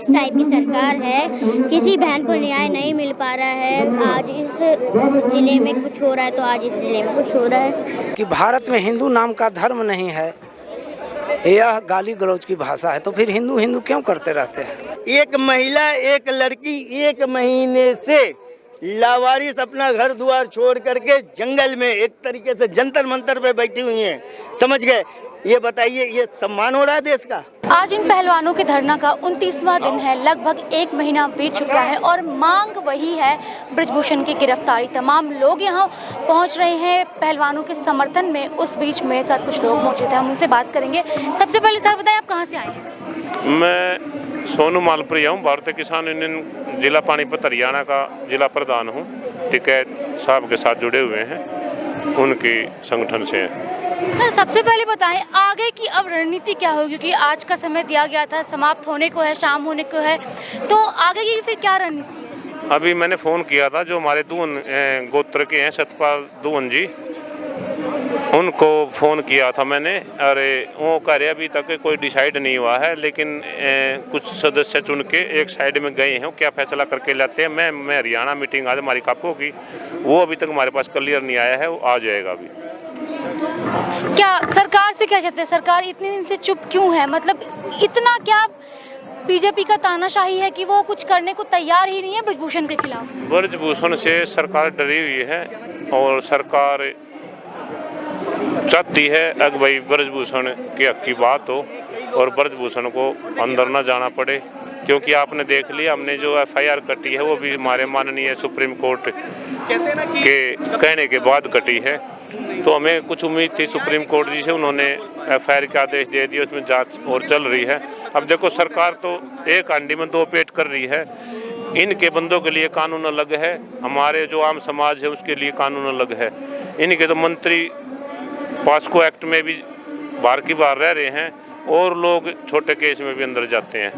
इस टाइप की सरकार है, किसी बहन को न्याय नहीं मिल पा रहा है। आज इस जिले में कुछ हो रहा है तो आज इस जिले में कुछ हो रहा है कि भारत में हिंदू नाम का धर्म नहीं है, यह गाली गलौज की भाषा है, तो फिर हिंदू हिंदू क्यों करते रहते हैं। एक महिला, एक लड़की 1 महीने से लावारिस अपना घर द्वार छोड़ करके जंगल में एक तरीके से जंतर मंतर पे बैठी हुई हैं, समझ गए। ये बताइए, ये सम्मान हो रहा है देश का? आज इन पहलवानों के धरना का 29वां दिन है। लगभग 1 महीना बीत चुका है और मांग वही है, बृजभूषण की गिरफ्तारी। तमाम लोग यहाँ पहुँच रहे हैं पहलवानों के समर्थन में। उस बीच मेरे साथ कुछ लोग मौजूद हैं, हम उनसे बात करेंगे। सबसे पहले सर बताएं, आप कहाँ से आए हैं? मैं सोनू मालपुरिया हूँ, भारतीय किसान यूनियन जिला पानीपत हरियाणा का जिला प्रधान हूँ। टिकैत साहब के साथ जुड़े हुए हैं, उनके संगठन से हैं। सर सबसे पहले बताएं, आगे की अब रणनीति क्या होगी? क्योंकि आज का समय दिया गया था, समाप्त होने को है, शाम होने को है, तो आगे की फिर क्या रणनीति है? अभी मैंने फ़ोन किया था, जो हमारे दून गोत्र के हैं सतपाल दून जी, उनको फ़ोन किया था मैंने। अरे वो कह रहे अभी तक कोई डिसाइड नहीं हुआ है, लेकिन कुछ सदस्य चुन के एक साइड में गए हैं, क्या फैसला करके लाते हैं। मैं हरियाणा मीटिंग आज हमारी कापू की, वो अभी तक हमारे पास क्लियर नहीं आया है, वो आ जाएगा अभी। क्या सरकार से क्या चाहते हैं? सरकार इतने दिन से चुप क्यों है? मतलब इतना क्या बीजेपी का तानाशाही है कि वो कुछ करने को तैयार ही नहीं है बृजभूषण के खिलाफ? बृजभूषण से सरकार डरी हुई है और सरकार चाहती है अगर भाई बृजभूषण के हक की बात हो और बृजभूषण को अंदर न जाना पड़े, क्योंकि आपने देख लिया हमने जो FIR कटी है वो भी हमारे माननीय सुप्रीम कोर्ट के कहने के बाद कटी है। तो हमें कुछ उम्मीद थी सुप्रीम कोर्ट जी से, उन्होंने FIR के आदेश दे दिए, उसमें जांच और चल रही है। अब देखो सरकार तो एक हांडी में 2 पेट कर रही है। इनके बंदों के लिए कानून अलग है, हमारे जो आम समाज है उसके लिए कानून अलग है। इनके तो मंत्री पॉस्को एक्ट में भी बाहर की बाहर रह रहे हैं और लोग छोटे केस में भी अंदर जाते हैं।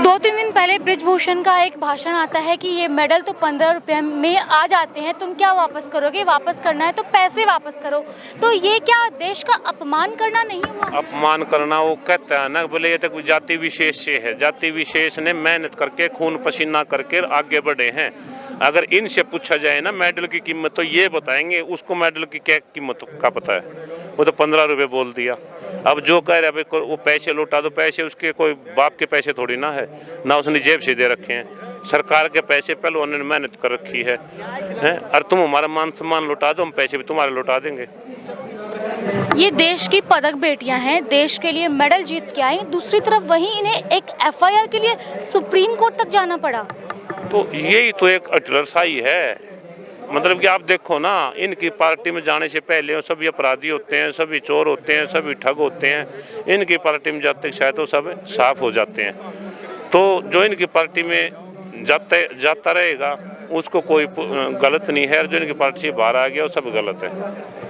2-3 दिन पहले बृजभूषण का एक भाषण आता है कि ये मेडल तो 15 रुपये में आ जाते हैं, तुम क्या वापस करोगे? वापस करना है तो पैसे वापस करो। तो ये क्या देश का अपमान करना नहीं हुआ? अपमान करना, वो कहता है ना, बोले ये तो जाति विशेष से है। जाति विशेष ने मेहनत करके खून पसीना करके आगे बढ़े हैं। अगर इनसे पूछा जाए ना मेडल की कीमत, तो ये बताएंगे उसको मेडल की क्या कीमत का पता है। वो तो 15 रुपये बोल दिया। अब जो कह रहे हैं वो पैसे लौटा दो, पैसे उसके कोई बाप के पैसे थोड़ी ना है, ना उसने जेब से दे रखे हैं। सरकार के पैसे पहले उन्होंने मेहनत कर रखी है, और तुम हमारा मान सम्मान लौटा दो, हम पैसे भी तुम्हारे लौटा देंगे। ये देश की पदक बेटियां हैं, देश के लिए मेडल जीत के आई, दूसरी तरफ वहीं इन्हें एक FIR के लिए सुप्रीम कोर्ट तक जाना पड़ा। तो यही तो एक अटलरसाई है। मतलब कि आप देखो ना, इनकी पार्टी में जाने से पहले सभी अपराधी होते हैं, सभी चोर होते हैं, सभी ठग होते हैं। इनकी पार्टी में जाते शायद तो सब साफ हो जाते हैं। तो जो इनकी पार्टी में जाता रहेगा उसको कोई गलत नहीं है, और जो इनकी पार्टी से बाहर आ गया वो सब गलत है।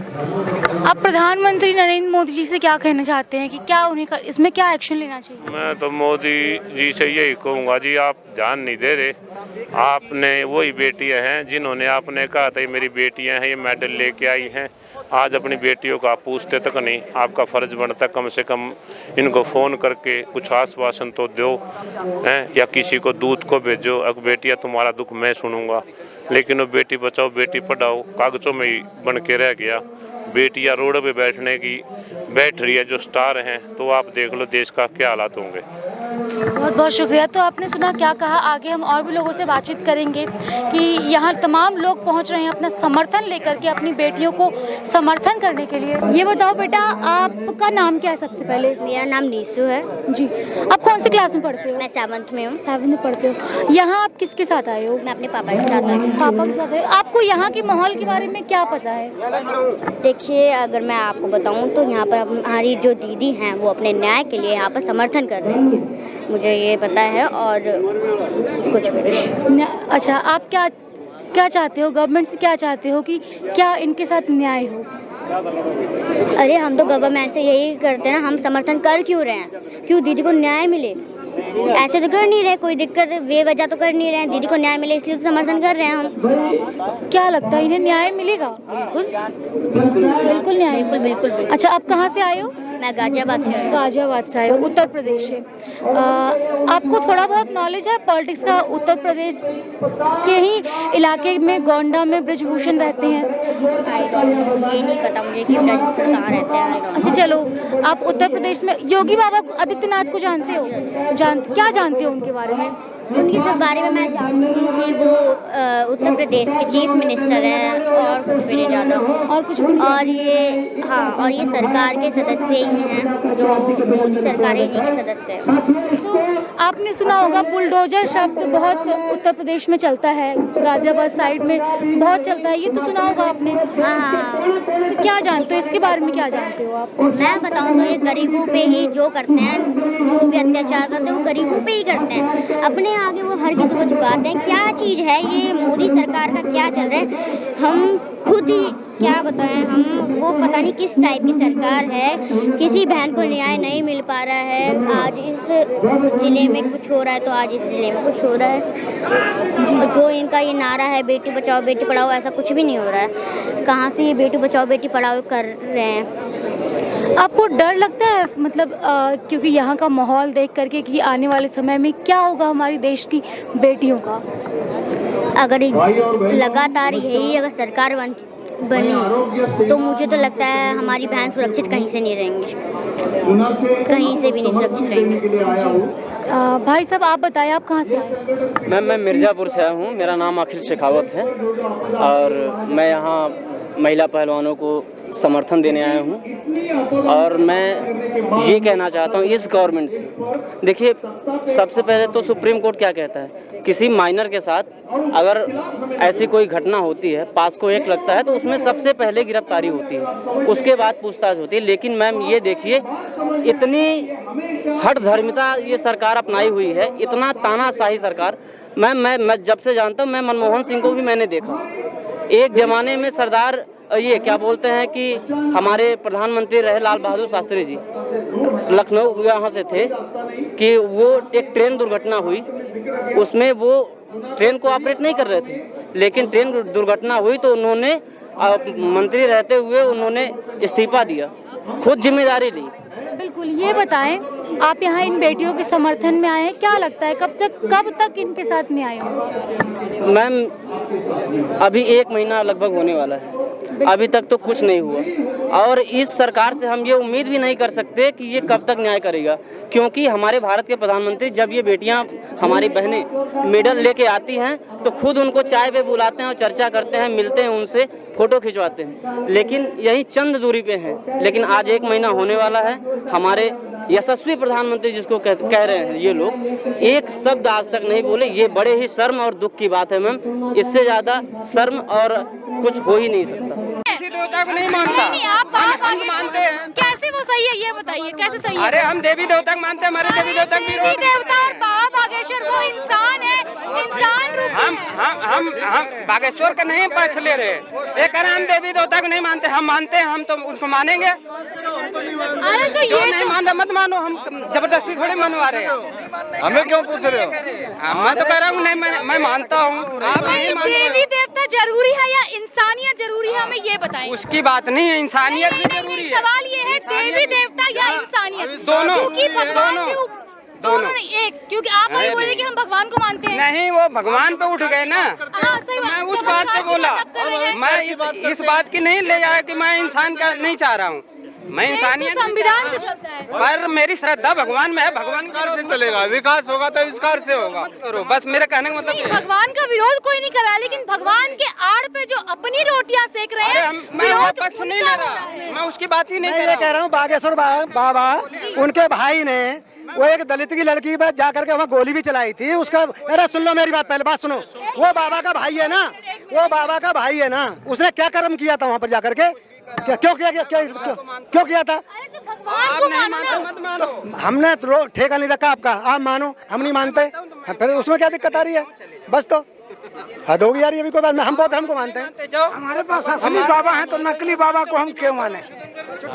आप प्रधानमंत्री नरेंद्र मोदी जी से क्या कहना चाहते हैं कि क्या उन्हें इसमें क्या एक्शन लेना चाहिए? मैं तो मोदी जी से यही कहूँगा, जी आप ध्यान नहीं दे रहे। आपने वही बेटियां हैं जिन्होंने आपने कहा था ये मेरी बेटियां हैं, ये मेडल लेके आई हैं। आज अपनी बेटियों को आप पूछते तक नहीं। आपका फ़र्ज बनता कम से कम इनको फ़ोन करके कुछ आश्वासन तो दो, या किसी को दूध को भेजो। अब बेटियां तुम्हारा दुख मैं सुनूंगा, लेकिन वो बेटी बचाओ बेटी पढ़ाओ कागज़ों में ही बन के रह गया। बेटियां रोड पे बैठ रही है जो स्टार हैं, तो आप देख लो देश का क्या हालात होंगे। बहुत बहुत शुक्रिया। तो आपने सुना क्या कहा, आगे हम और भी लोगों से बातचीत करेंगे कि यहाँ तमाम लोग पहुँच रहे हैं अपना समर्थन लेकर के, अपनी बेटियों को समर्थन करने के लिए। ये बताओ बेटा, आपका नाम क्या है? सबसे पहले मेरा नाम नीसू है जी। आप कौन सी क्लास में पढ़ते हो? मैं 7th में हूँ। 7th में पढ़ते हो। यहाँ आप किसके साथ आए हो? मैं अपने पापा के साथ आई हूँ। पापा के साथ आए। आपको यहाँ के माहौल के बारे में क्या पता है? देखिए, अगर मैं आपको बताऊं तो यहाँ पर हमारी जो दीदी हैं वो अपने न्याय के लिए यहाँ पर समर्थन कर रही हैं, मुझे ये पता है। और कुछ भी। अच्छा, आप क्या चाहते हो? गवर्नमेंट से क्या चाहते हो कि क्या इनके साथ न्याय हो? अरे हम तो गवर्नमेंट से यही करते हैं, हम समर्थन कर क्यों रहे हैं, क्यों दीदी को न्याय मिले। ऐसे तो कर नहीं रहे, कोई दिक्कत बेवजह तो कर नहीं रहे हैं। दीदी को न्याय मिले इसलिए तो समर्थन कर रहे हैं हम। क्या लगता है इन्हें न्याय मिलेगा? बिल्कुल बिल्कुल न्याय। बिल्कुल। अच्छा, आप कहाँ से आए हो? मैं गाजियाबाद से हूँ। गाजियाबाद से आए हो, उत्तर प्रदेश से। आपको थोड़ा बहुत नॉलेज है पॉलिटिक्स का? उत्तर प्रदेश के ही इलाके में गोंडा में ब्रजभूषण रहते हैं। आई डोंट नो, ये नहीं पता मुझे कि ब्रजभूषण कहाँ रहते हैं। I don't know। अच्छा चलो, आप उत्तर प्रदेश में योगी बाबा आदित्यनाथ को जानते हो? क्या जानते हो उनके बारे में? उनके जो बारे में मैं जानती हूँ कि वो उत्तर प्रदेश के चीफ मिनिस्टर हैं, और कुछ भी नहीं ज़्यादा। और कुछ भी नहीं? और ये और ये सरकार के सदस्य ही हैं, जो मोदी सरकार है, इन्हीं के सदस्य हैं। तो आपने सुना होगा बुलडोजर शब्द बहुत उत्तर प्रदेश में चलता है, गाजियाबाद साइड में बहुत चलता है, ये तो सुना होगा आपने? हाँ, तो क्या जानते हो इसके बारे में, क्या जानते हो आप? मैं बताऊँ तो ये गरीबों पे ही जो करते हैं, जो भी अत्याचार करते हैं वो गरीबों पे ही करते हैं। अपने आगे वो हर किसी को झुकाते हैं। क्या चीज़ है ये मोदी सरकार का, क्या चल रहा है, हम खुद ही क्या बताएं। हम वो पता नहीं किस टाइप की सरकार है, किसी बहन को न्याय नहीं मिल पा रहा है। आज इस ज़िले में कुछ हो रहा है तो आज इस ज़िले में कुछ हो रहा है। जो इनका ये नारा है बेटी बचाओ बेटी पढ़ाओ, ऐसा कुछ भी नहीं हो रहा है। कहाँ से ये बेटी बचाओ बेटी पढ़ाओ कर रहे हैं? आपको डर लगता है, मतलब क्योंकि यहाँ का माहौल देख करके कि आने वाले समय में क्या होगा हमारी देश की बेटियों का? अगर लगातार यही अगर सरकार बनी तो मुझे तो लगता है हमारी बहन सुरक्षित कहीं से नहीं रहेंगी, कहीं से भी नहीं सुरक्षित रहेंगी। भाई साहब आप बताएं, आप कहाँ से आए? मैम मैं मिर्ज़ापुर से आया हूँ। मेरा नाम अखिल शेखावत है और मैं यहाँ महिला पहलवानों को समर्थन देने आया हूँ। और मैं ये कहना चाहता हूँ इस गवर्नमेंट से, देखिए सबसे पहले तो सुप्रीम कोर्ट क्या कहता है, किसी माइनर के साथ अगर ऐसी कोई घटना होती है, पास को एक लगता है तो उसमें सबसे पहले गिरफ्तारी होती है, उसके बाद पूछताछ होती है। लेकिन मैम ये देखिए इतनी हठ धर्मिता ये सरकार अपनाई हुई है, इतना तानाशाही सरकार। मैम मैं जब से जानता हूँ, मैं मनमोहन सिंह को भी मैंने देखा। एक ज़माने में सरदार ये क्या बोलते हैं कि हमारे प्रधानमंत्री रहे लाल बहादुर शास्त्री जी, लखनऊ यहाँ से थे, कि वो एक ट्रेन दुर्घटना हुई, उसमें वो ट्रेन को ऑपरेट नहीं कर रहे थे, लेकिन ट्रेन दुर्घटना हुई तो उन्होंने मंत्री रहते हुए उन्होंने इस्तीफा दिया, खुद जिम्मेदारी ली। बिल्कुल, ये बताएं आप यहाँ इन बेटियों के समर्थन में आए हैं, क्या लगता है कब तक इनके साथ में आए होंगे? मैम अभी 1 महीना लगभग होने वाला है, अभी तक तो कुछ नहीं हुआ और इस सरकार से हम ये उम्मीद भी नहीं कर सकते कि ये कब तक न्याय करेगा, क्योंकि हमारे भारत के प्रधानमंत्री जब ये बेटियां हमारी बहनें मेडल लेके आती हैं तो खुद उनको चाय पे बुलाते हैं और चर्चा करते हैं, मिलते हैं उनसे, फोटो खिंचवाते हैं, लेकिन यही चंद दूरी पे हैं। लेकिन आज 1 महीना होने वाला है, हमारे यशस्वी प्रधानमंत्री जिसको कह रहे हैं ये लोग, एक शब्द आज तक नहीं बोले। ये बड़े ही शर्म और दुख की बात है मैम, इससे ज़्यादा शर्म और कुछ हो ही नहीं सकता। किसी देवता को नहीं मानता। नहीं, आप हम मानते हैं। कैसे वो सही है ये बताइए, कैसे सही है? अरे हम देवी देवता को मानते हैं, हमारे देवी देवता भी देवी देवता और बाबा बागेश्वर वो इंसान है, इंसान रूप हम बागेश्वर का नहीं पक्ष ले रहे, ये कह रहे हम देवी देवता को नहीं मानते, हम मानते हैं, हम तो उनको मानेंगे। अरे तो जो ये नहीं मानता मत मानो, हम जबरदस्ती थोड़ी मनवा रहे हैं। हमें क्यों पूछ रहे हो? मैं तो कह रहा हूँ नहीं, मैं मानता हूँ, आप नहीं मानते। देवी देवता जरूरी है या इंसानियत जरूरी है, हमें ये बताएं। उसकी बात नहीं है, इंसानियत भी जरूरी है। सवाल ये है देवी देवता या इंसानियत, दोनों, क्योंकि भगवान दोनों, दोनों नहीं, एक, क्योंकि आप वही बोल रहे कि हम भगवान को मानते हैं। नहीं, वो भगवान पे उठ गए ना। हाँ, सही बात। मैं उस बात पे बोला, मैं इस बात की नहीं ले आया कि मैं इंसान का नहीं चाह रहा हूँ, मैं इंसानियत संविधान से चलता है। पर मेरी श्रद्धा भगवान में है, भगवान से चलेगा, विकास होगा तो विस्तार से होगा। करो बस, मेरे कहने का मतलब भगवान का विरोध कोई नहीं कर रहा है, लेकिन भगवान के आड़ पे जो अपनी रोटियां सेक रहे हैं, मैं वो पक्ष नहीं ले रहा, मैं उसकी बात ही नहीं मैं ये कह रहा हूँ बागेश्वर बाबा उनके भाई ने वो एक दलित की लड़की पर जा करके वहाँ गोली भी चलाई थी उसका। अरे सुन लो मेरी बात, पहले बात सुनो। वो बाबा का भाई है ना, वो बाबा का भाई है ना, उसने क्या कर्म किया था वहाँ पर जा करके, क्यों किया था? आप नहीं मानते मत मानो। तो हमने तो ठेका नहीं रखा आपका, आप मानो, हम नहीं मानते, फिर उसमें क्या दिक्कत आ रही है? बस तो हद होगी यार, ये भी कोई बात नहीं, हम बहुत हमको मानते हैं। हमारे पास असली बाबा हैं तो नकली बाबा को हम क्यों माने?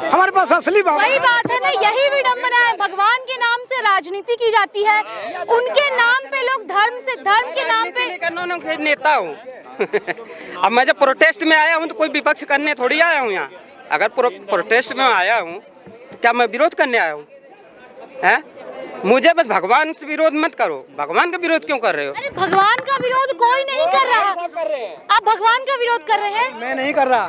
हमारे पास असली बाबा। वही बात है ना, यही विडम्बना है। भगवान के नाम से राजनीति की जाती है, उनके नाम पे लोग धर्म के नाम पे। नेता हूँ अब मैं जब प्रोटेस्ट में आया हूँ तो कोई विपक्ष करने थोड़ी आया हूँ यहाँ। अगर प्रोटेस्ट में आया हूँ क्या मैं विरोध करने आया हूँ? हैं? मुझे बस भगवान से विरोध मत करो। भगवान का विरोध क्यों कर रहे हो? अरे भगवान का विरोध कोई नहीं कर रहा। आप भगवान का विरोध कर रहे हैं? मैं नहीं कर रहा।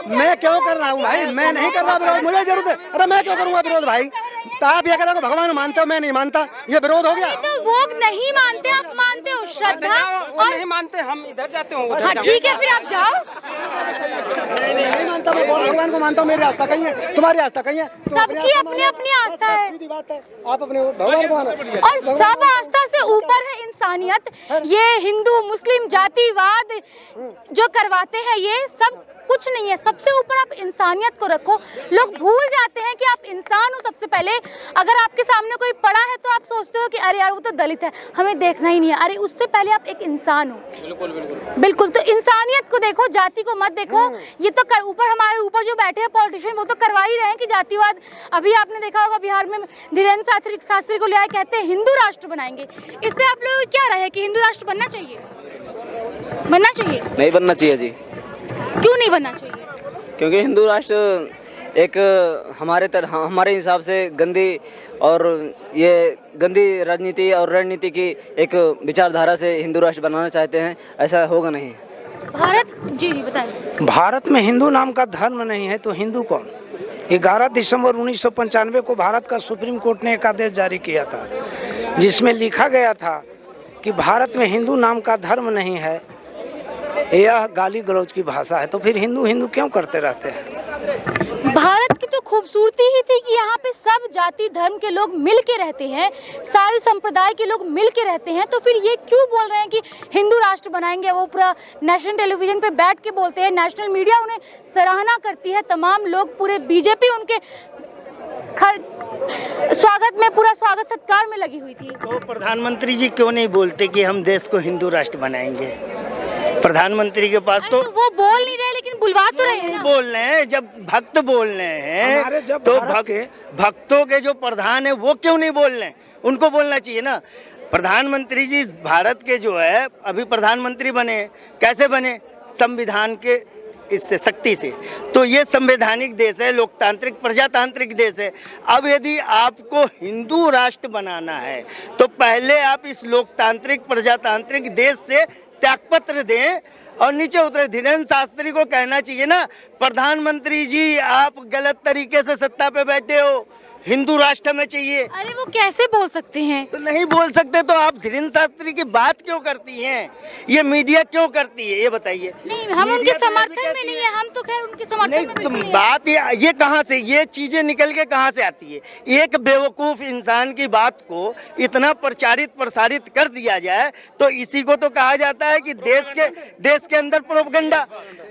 मैं क्यों कर रहा हूँ भाई? मैं नहीं कर रहा विरोध, मुझे जरूरत है। अरे मैं क्यों करूँगा विरोध भाई? तो आप ये कह रहे हो भगवान मानते हो, मैं नहीं मानता, ये विरोध हो गया? तो वो नहीं मानते, आप मानते हो। श्रद्धा वो नहीं मानते, हम इधर जाते हो। हाँ ठीक है, फिर आप जाओ। नहीं मानता, मैं भगवान को मानता हूँ। मेरी आस्था कहीं है, तुम्हारी आस्था कहीं है। सबकी अपनी अपनी आस्था है। सीधी बात है, आप अपने भगवान को मानो। और सब आस्था से ऊपर है इंसानियत। ये हिंदू मुस्लिम जातिवाद जो करवाते हैं, ये सब कुछ नहीं है। सबसे ऊपर आप इंसानियत को रखो। लोग भूल जाते हैं कि आप इंसान हो। सबसे पहले अगर आपके सामने कोई पड़ा है तो आप सोचते हो कि अरे यार वो तो दलित है, हमें देखना ही नहीं है। अरे उससे पहले आप एक इंसान हो। बिल्कुल बिल्कुल बिल्कुल। तो इंसानियत को देखो, जाति को मत देखो। ये तो ऊपर हमारे ऊपर जो बैठे हैं पॉलिटिशियन, वो तो करवा ही रहे हैं कि जातिवाद। अभी आपने देखा होगा बिहार में धीरेन्द्र शास्त्री को ले आए, कहते हैं हिंदू राष्ट्र बनाएंगे। इस पे आप लोगों को क्या राय है कि हिंदू राष्ट्र बनना चाहिए? बनना चाहिए? नहीं बनना चाहिए जी। क्यों नहीं बनना चाहिए? क्योंकि हिंदू राष्ट्र एक हमारे हिसाब से गंदी और ये गंदी राजनीति और रणनीति की एक विचारधारा से हिंदू राष्ट्र बनाना चाहते हैं। ऐसा होगा नहीं। भारत जी बताइए। भारत में हिंदू नाम का धर्म नहीं है तो हिंदू कौन? 11 दिसंबर 1995 को भारत का सुप्रीम कोर्ट ने एक आदेश जारी किया था, जिसमें लिखा गया था कि भारत में हिंदू नाम का धर्म नहीं है, यह गाली गलौज की भाषा है। तो फिर हिंदू हिंदू क्यों करते रहते हैं? भारत की तो खूबसूरती ही थी कि यहाँ पे सब जाति धर्म के लोग मिल के रहते हैं, सारे संप्रदाय के लोग मिल के रहते हैं। तो फिर ये क्यों बोल रहे हैं कि हिंदू राष्ट्र बनाएंगे? वो पूरा नेशनल टेलीविजन पे बैठ के बोलते हैं, नेशनल मीडिया उन्हें सराहना करती है, तमाम लोग, पूरे बीजेपी उनके स्वागत में, पूरा स्वागत सत्कार में लगी हुई थी। तो प्रधानमंत्री जी क्यों नहीं बोलते कि हम देश को हिंदू राष्ट्र बनाएंगे? प्रधानमंत्री के पास तो वो बोल नहीं रहे, लेकिन बुलवा तो रहे हैं। बोल रहे हैं, जब भक्त बोल रहे हैं तो भक्तों के जो प्रधान है वो क्यों नहीं बोल रहे हैं? उनको बोलना चाहिए ना। प्रधानमंत्री जी भारत के जो है अभी प्रधानमंत्री बने, कैसे बने? संविधान के इससे, शक्ति से। तो ये संवैधानिक देश है, लोकतांत्रिक प्रजातांत्रिक देश है। अब यदि आपको हिंदू राष्ट्र बनाना है तो पहले आप इस लोकतांत्रिक प्रजातांत्रिक देश से त्यागपत्र दें और नीचे उतरे। धीरेन्द्र शास्त्री को कहना चाहिए ना, प्रधानमंत्री जी आप गलत तरीके से सत्ता पे बैठे हो, हिंदू राष्ट्र में चाहिए। अरे वो कैसे बोल सकते हैं? तो नहीं बोल सकते तो आप धीरेन्द्र शास्त्री की बात क्यों करती हैं? ये मीडिया क्यों करती है, ये बताइए। नहीं, हम उनके समर्थन में नहीं है, हम तो खैर उनके समर्थन में नहीं। नहीं है। बात ये कहाँ से, ये चीजें निकल के कहाँ से आती है? एक बेवकूफ इंसान की बात को इतना प्रचारित प्रसारित कर दिया जाए तो इसी को तो कहा जाता है कि देश के अंदर प्रोपगंडा।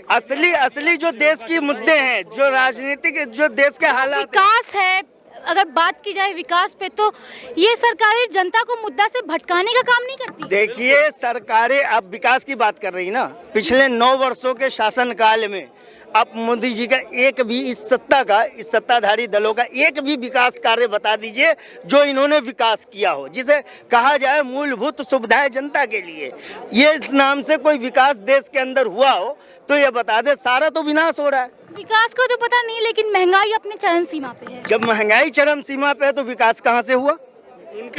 असली जो देश की मुद्दे हैं, जो राजनीतिक, जो देश के हालात, विकास है। अगर बात की जाए विकास पे, तो ये सरकारें जनता को मुद्दा से भटकाने का काम नहीं करती। देखिए सरकारें अब विकास की बात कर रही ना, पिछले 9 वर्षों के शासनकाल में अब मोदी जी का एक भी इस सत्ताधारी दलों का एक भी विकास कार्य बता दीजिए जो इन्होंने विकास किया हो, जिसे कहा जाए मूलभूत सुविधाएं जनता के लिए। ये इस नाम से कोई विकास देश के अंदर हुआ हो तो ये बता दे। सारा तो विनाश हो रहा है। विकास को तो पता नहीं, लेकिन महंगाई अपने चरम सीमा पे है। जब महंगाई चरम सीमा पे है तो विकास कहाँ से हुआ?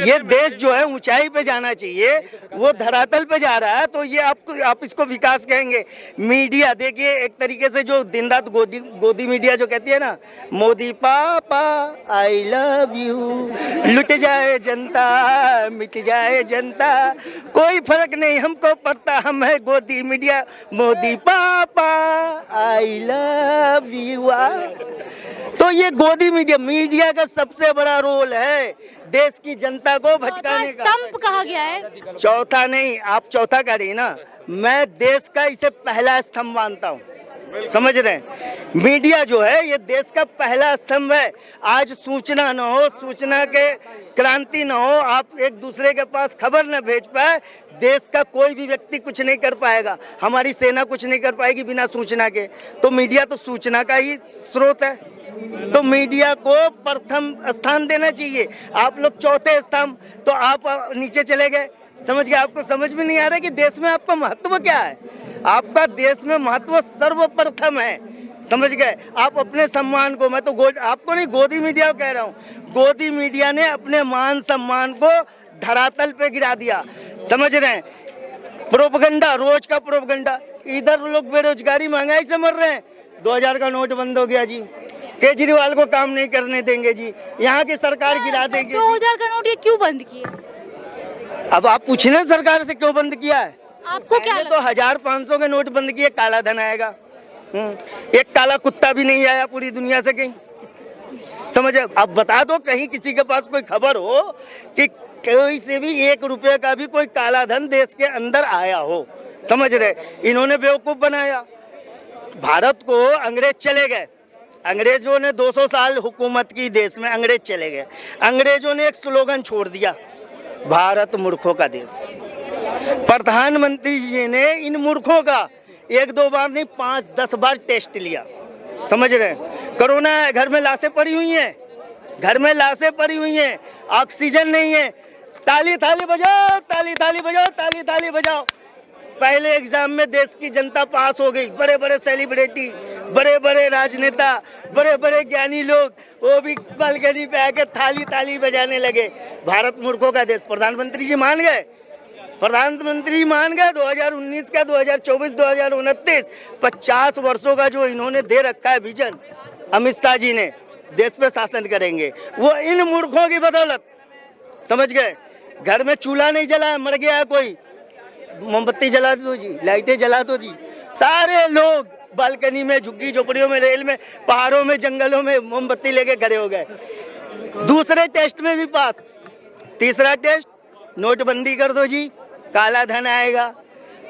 ये देश जो है ऊंचाई पे जाना चाहिए, वो धरातल पे जा रहा है, तो ये आप इसको विकास कहेंगे? मीडिया देखिए, एक तरीके से जो दिन रात गोदी मीडिया जो कहती है ना, मोदी पापा आई लव यू, लुट जाए जनता मिट जाए जनता, कोई फर्क नहीं हमको पड़ता, हम है गोदी मीडिया, मोदी पापा आई लव यू। तो ये गोदी मीडिया का सबसे बड़ा रोल है देश की जनता को भटकाने का। स्तंभ कहा गया है। चौथा नहीं, आप चौथा कह रही ना, मैं देश का इसे पहला स्तंभ मानता हूँ। समझ रहे हैं? मीडिया जो है ये देश का पहला स्तंभ है। आज सूचना न हो, सूचना के क्रांति न हो, आप एक दूसरे के पास खबर न भेज पाए, देश का कोई भी व्यक्ति कुछ नहीं कर पाएगा। हमारी सेना कुछ नहीं कर पाएगी बिना सूचना के। तो मीडिया तो सूचना का ही स्रोत है, तो मीडिया को प्रथम स्थान देना चाहिए। आप लोग चौथे स्थान, तो आप नीचे चले गए। समझ गए? आपको समझ में नहीं आ रहा कि देश में आपका महत्व क्या है। आपका देश में महत्व सर्वप्रथम है। समझ गए? आप अपने सम्मान को, मैं तो आपको नहीं, गोदी मीडिया को कह रहा हूँ, गोदी मीडिया ने अपने मान सम्मान को धरातल पे गिरा दिया। समझ रहे हैं? प्रोपगंडा, रोज का प्रोपगंडा। इधर लोग बेरोजगारी महंगाई से मर रहे हैं, 2000 का नोट बंद हो गया जी, केजरीवाल को काम नहीं करने देंगे जी, यहाँ की सरकार गिरा देगी। 2000 का नोट ये क्यों बंद किए? अब आप पूछे ना सरकार से क्यों बंद किया है? आपको क्या तो 1500 के नोट बंद किए, काला धन आएगा। एक काला कुत्ता भी नहीं आया पूरी दुनिया से कहीं। समझे? अब बता दो कहीं किसी के पास कोई खबर हो कि कोई से भी 1 रुपए का भी कोई काला धन देश के अंदर आया हो। समझ रहे? इन्होंने बेवकूफ बनाया भारत को। अंग्रेज चले गए, अंग्रेजों ने 200 साल हुकूमत की देश में, अंग्रेज चले गए। अंग्रेजों ने एक स्लोगन छोड़ दिया, भारत मूर्खों का देश। प्रधानमंत्री जी ने इन मूर्खों का 1-2 बार नहीं 5-10 बार टेस्ट लिया। समझ रहे हैं? कोरोना है, घर में लाशें पड़ी हुई हैं, घर में लाशें पड़ी हुई हैं, ऑक्सीजन नहीं है। ताली ताली बजाओ, ताली ताली बजाओ, ताली ताली बजाओ। पहले एग्जाम में देश की जनता पास हो गई, बड़े बड़े सेलिब्रिटी, बड़े बड़े राजनेता, बड़े बड़े ज्ञानी लोग, वो भी बालकनी पे आके थाली ताली बजाने लगे। भारत मूर्खों का देश। प्रधानमंत्री जी मान गए, प्रधानमंत्री मान गए। 2019 का 2024 2029 50 वर्षों का जो इन्होंने दे रखा है विजन, अमित शाह जी ने, देश पे शासन करेंगे, वो इन मूर्खों की बदौलत। समझ गए? घर में चूल्हा नहीं जला, मर गया है कोई, मोमबत्ती जला दो जी, लाइटें जला दो जी। सारे लोग बालकनी में, झुग्गी झोपड़ियों में, रेल में, पहाड़ों में, जंगलों में मोमबत्ती लेके खड़े हो गए। दूसरे टेस्ट में भी पास। तीसरा टेस्ट, नोटबंदी कर दो जी, काला धन आएगा।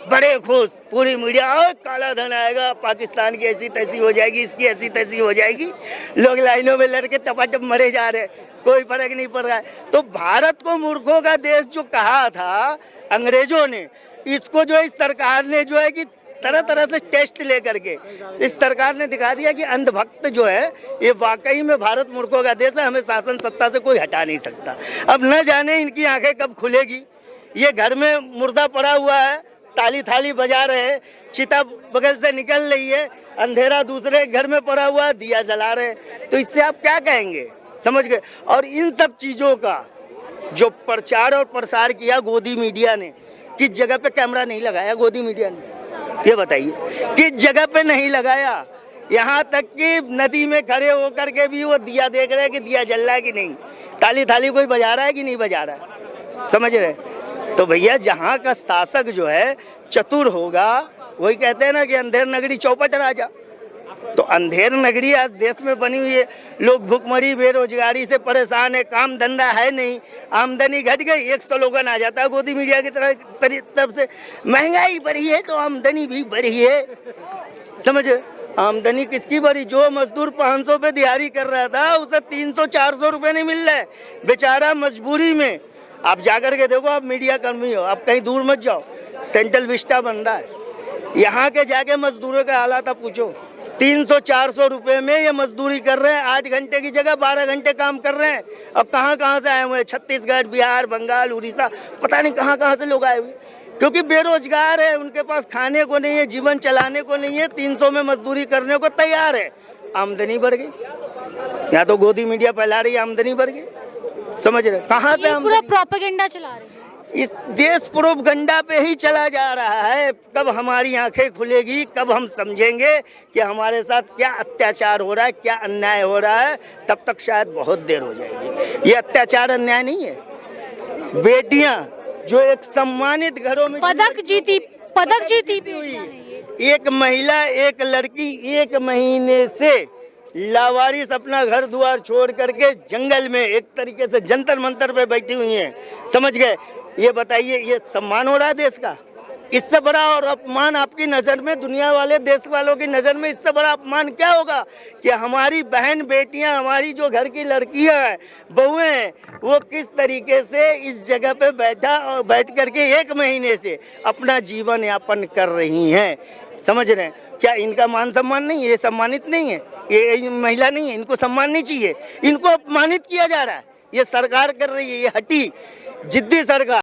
बड़े खुश, पूरी मीडिया, काला धन आएगा, पाकिस्तान की ऐसी तैसी हो जाएगी, इसकी ऐसी तैसी हो जाएगी। लोग लाइनों में लड़के टपाटप मरे जा रहे, कोई फर्क नहीं पड़ रहा है। तो भारत को मूर्खों का देश जो कहा था अंग्रेजों ने, इसको जो इस सरकार ने जो है कि तरह तरह से टेस्ट लेकर के इस सरकार ने दिखा दिया कि अंधभक्त जो है ये वाकई में भारत मूर्खों का देश है, हमें शासन सत्ता से कोई हटा नहीं सकता। अब न जाने इनकी आंखें कब खुलेगी। ये घर में मुर्दा पड़ा हुआ है, ताली थाली बजा रहे हैं, चिता बगल से निकल रही है, अंधेरा दूसरे घर में पड़ा हुआ है, दिया जला रहे हैं। तो इससे आप क्या कहेंगे? समझ गए? और इन सब चीज़ों का जो प्रचार और प्रसार किया गोदी मीडिया ने, किस जगह पे कैमरा नहीं लगाया गोदी मीडिया ने? ये बताइए, किस जगह पे नहीं लगाया? यहाँ तक कि नदी में खड़े होकर के भी वो दिया देख रहे हैं कि दिया जल रहा है कि नहीं, ताली थाली कोई बजा रहा है कि नहीं बजा रहा है। समझ रहे? तो भैया जहाँ का शासक जो है चतुर होगा, वही कहते हैं ना कि अंधेर नगरी चौपट राजा। तो अंधेर नगरी आज देश में बनी हुई है, लोग भुखमरी बेरोजगारी से परेशान है, काम धंधा है नहीं, आमदनी घट गई, एक स्लोगन आ जाता है गोदी मीडिया की तरफ से, महंगाई बढ़ी है तो आमदनी भी बढ़ी है। समझ? आमदनी किसकी बढ़ी? जो मजदूर 500 पे दिहाड़ी कर रहा था उसे 300-400 रुपये नहीं मिल रहे, बेचारा मजबूरी में। आप जाकर के देखो, आप मीडिया कर्मी हो, आप कहीं दूर मत जाओ, सेंट्रल विस्टा बन रहा है, यहाँ के जाके मजदूरों का हालात आप पूछो। 300-400 रुपये में ये मजदूरी कर रहे हैं, 8 घंटे की जगह 12 घंटे काम कर रहे हैं। अब कहाँ से आए हुए हैं? छत्तीसगढ़, बिहार, बंगाल, उड़ीसा, पता नहीं कहाँ से लोग आए हुए, क्योंकि बेरोजगार है, उनके पास खाने को नहीं है, जीवन चलाने को नहीं है, 300 में मजदूरी करने को तैयार है। आमदनी बढ़ गई, यहाँ तो गोदी मीडिया फैला रही है, आमदनी बढ़ गई। समझ रहे? कहाँ से? पूरा प्रोपेगेंडा चला रहे हैं। इस देश प्रोपगंडा पे ही चला जा रहा है। कब हमारी आंखें खुलेगी, कब हम समझेंगे कि हमारे साथ क्या अत्याचार हो रहा है, क्या अन्याय हो रहा है, तब तक शायद बहुत देर हो जाएगी। ये अत्याचार अन्याय नहीं है। बेटियां जो एक सम्मानित घरों में पदक जीती हुई, एक महिला, एक लड़की 1 महीने से लावारिस अपना घर द्वार छोड़ करके जंगल में एक तरीके से जंतर मंतर पे बैठी हुई हैं। समझ गए? ये बताइए, ये सम्मान हो रहा है देश का? इससे बड़ा और अपमान आपकी नज़र में, दुनिया वाले देश वालों की नज़र में इससे बड़ा अपमान क्या होगा कि हमारी बहन बेटियां, हमारी जो घर की लड़कियां हैं, बहुएं हैं, वो किस तरीके से इस जगह पे बैठ करके 1 महीने से अपना जीवन यापन कर रही हैं। समझ रहे हैं? क्या इनका मान सम्मान नहीं है? ये सम्मानित नहीं है? ये महिला नहीं है? इनको सम्मान नहीं चाहिए? इनको अपमानित किया जा रहा है। ये सरकार कर रही है, ये हटी जिद्दी सरकार।